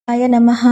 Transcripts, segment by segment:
ఆయ నమః.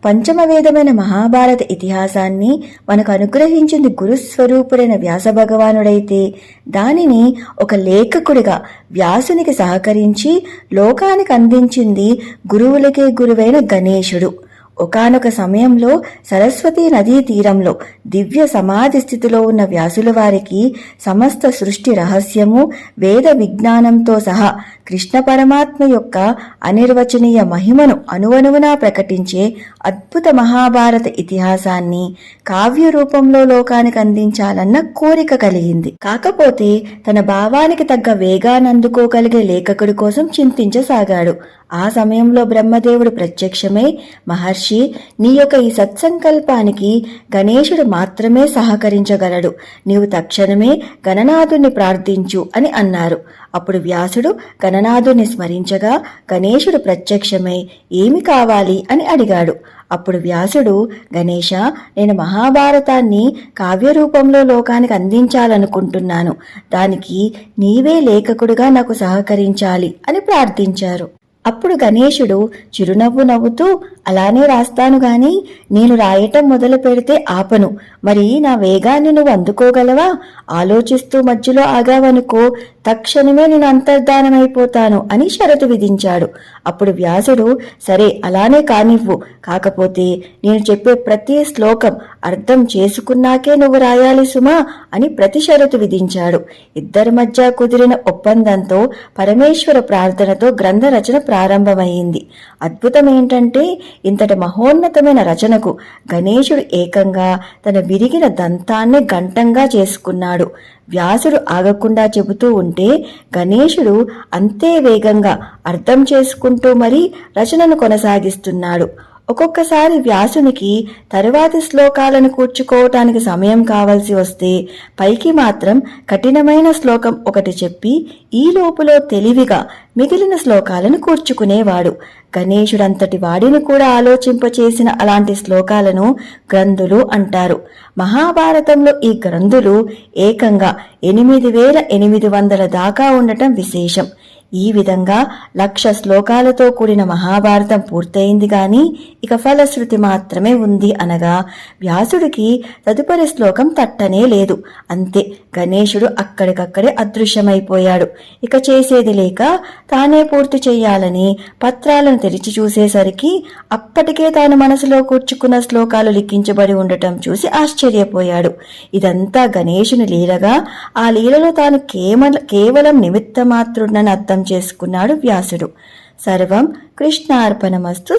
పంచమ వేదమైన మహాభారత ఇతిహాసాన్ని మనకు అనుగ్రహించింది గురుస్వరూపుడైన వ్యాస భగవానుడైతే దానిని ఒక లేఖకుడిగా వ్యాసునికి సహకరించి లోకానికి అందించింది గురువులకే గురువైన గణేశుడు. ఒకానొక సమయంలో సరస్వతీ నదీ తీరంలో దివ్య సమాధి స్థితిలో ఉన్న వ్యాసుల వారికి సమస్త సృష్టి రహస్యము వేద విజ్ఞానంతో సహా కృష్ణ పరమాత్మ యొక్క అనిర్వచనీయ మహిమను అణువణువునా ప్రకటించే అద్భుత మహాభారత ఇతిహాసాన్ని కావ్య రూపంలో లోకానికి అందించాలన్న కోరిక కలిగింది. కాకపోతే తన భావానికి తగ్గ వేగాన్ని అందుకోగలిగే లేఖకుడి కోసం చింతించసాగాడు. ఆ సమయంలో బ్రహ్మదేవుడు ప్రత్యక్షమై, మహర్షి, నీ యొక్క ఈ సత్సంకల్పానికి గణేశుడు మాత్రమే సహకరించగలడు. నీవు తక్షణమే గణనాథుణ్ణి ప్రార్థించు అని అన్నారు. అప్పుడు వ్యాసుడు గణనాథుణ్ణి స్మరించగా గణేశుడు ప్రత్యక్షమై ఏమి కావాలి అని అడిగాడు. అప్పుడు వ్యాసుడు, గణేశ, నేను మహాభారతాన్ని కావ్యరూపంలో లోకానికి అందించాలనుకుంటున్నాను. దానికి నీవే లేఖకుడుగా నాకు సహకరించాలి అని ప్రార్థించారు. అప్పుడు గణేశుడు చిరునవ్వు నవ్వుతూ, అలానే రాస్తాను గాని నేను రాయటం మొదలు పెడితే ఆపను. మరి నా వేగాన్ని నువ్వు అందుకోగలవా? ఆలోచిస్తూ మధ్యలో ఆగావనుకో, తక్షణమే నేను అంతర్ధానమైపోతాను అని షరతు విధించాడు. అప్పుడు వ్యాసుడు, సరే అలానే కానివ్వు, కాకపోతే నేను చెప్పే ప్రతి శ్లోకం అర్థం చేసుకున్నాకే నువ్వు రాయాలి సుమా అని ప్రతి షరతు విధించాడు. ఇద్దరి మధ్య కుదిరిన ఒప్పందంతో పరమేశ్వర ప్రార్థనతో గ్రంథ రచన ప్రారంభమైంది. అద్భుతం ఏంటంటే, ఇంతటి మహోన్నతమైన రచనకు గణేశుడు ఏకంగా తన విరిగిన దంతాన్ని గంటంగా చేసుకున్నాడు. వ్యాసుడు ఆగకుండా చెబుతూ ఉంటే గణేశుడు అంతే వేగంగా అర్థం చేసుకుంటూ మరీ రచనను కొనసాగిస్తున్నాడు. ఒక్కొక్కసారి వ్యాసునికి తరువాతి శ్లోకాలను కూర్చుకోవటానికి సమయం కావలసి వస్తే పైకి మాత్రం కఠినమైన శ్లోకం ఒకటి చెప్పి ఈ లోపులో తెలివిగా మిగిలిన శ్లోకాలను కూర్చుకునేవాడు. గణేశుడంతటి వాడిని కూడా ఆలోచింపచేసిన అలాంటి శ్లోకాలను గ్రంథులు అంటారు. మహాభారతంలో ఈ గ్రంథులు ఏకంగా 8800 దాకా ఉండటం విశేషం. ఈ విధంగా 1,00,000 శ్లోకాలతో కూడిన మహాభారతం పూర్తయింది గాని ఇక ఫలశ్రుతి మాత్రమే ఉంది అనగా వ్యాసుడికి తదుపరి శ్లోకం తట్టనే లేదు. అంతే, గణేశుడు అక్కడికక్కడే అదృశ్యమైపోయాడు. ఇక చేసేది లేక తానే పూర్తి చెయ్యాలని పత్రాలను తెరిచి చూసేసరికి అప్పటికే తాను మనసులో కూర్చుకున్న శ్లోకాలు లిఖించబడి ఉండటం చూసి ఆశ్చర్యపోయాడు. ఇదంతా గణేశుని లీలగా, ఆ లీలలో తాను కేవలం నిమిత్త మాత్రుడని అర్థం చేసుకున్నాడు వ్యాసుడు. సర్వం కృష్ణార్పణమస్తు.